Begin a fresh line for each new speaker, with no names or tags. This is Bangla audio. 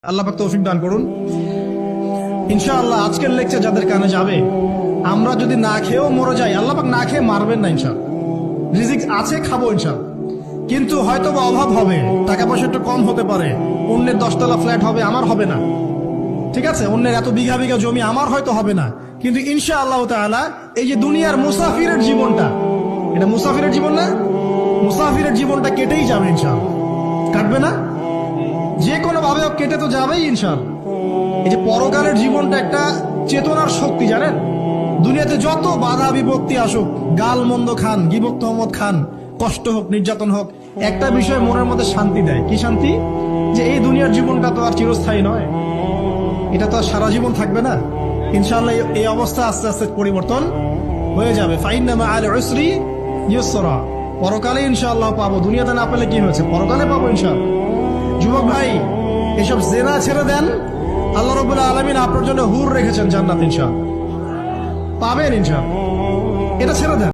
আল্লাহ পাক তৌফিক দান করুন। ইনশাআল্লাহ আজকের লেকচার যাদের কানে যাবে, আমরা যদি না খেয়েও মরে যাই, আল্লাহ পাক না খেয়ে মারবেন না ইনশাআল্লাহ। রিজিক আছে, খাবো ইনশাআল্লাহ। কিন্তু হয়তো বা অভাব হবে, টাকা পয়সা একটু কম হতে পারে, অন্যের 10 তলা ফ্ল্যাট হবে, আমার হবে না, ঠিক আছে, অন্যের এত বিঘা বিঘা জমি আমার হয়তো হবে না। কিন্তু ইনশাআল্লাহ তাআলা এই যে দুনিয়ার মুসাফিরের জীবনটা, এটা মুসাফিরের জীবন না, মুসাফিরের জীবনটা কেটেই যাবে ইনশাআল্লাহ। কাটবে না? যে কোনো ভাবে কেটে তো যাবেই ইনশাআল্লাহ। এই যে পরকালের জীবনটা একটা চেতনার শক্তি, জানেন, দুনিয়াতে যত বাধা বিপত্তি আসুক, গাল মন্দ খান, গিবত তহমত খান, কষ্ট হোক, নির্যাতন হোক, একটা বিষয় মনের মধ্যে শান্তি দেয়। কি শান্তি? যে এই দুনিয়ার জীবনটা তো আর চিরস্থায়ী নয়, এটা তো আর সারা জীবন থাকবে না। ইনশাআল্লাহ এই অবস্থা আস্তে আস্তে পরিবর্তন হয়ে যাবে। ফাইন্না মাআল উসরি ইউসরা, পরকালে ইনশাআল্লাহ পাবো। দুনিয়াতে না পেলে কি হয়েছে, পরকালে পাবো ইনশাআল্লাহ। যুবক ভাই, এসব জেনা ছেড়ে দেন, আল্লাহ রাব্বুল আলামিন আপনার জন্য হুর রেখেছেন জান্নাত, ইনশাআল্লাহ পাবেন ইনশাআল্লাহ। এটা ছেড়ে দেন।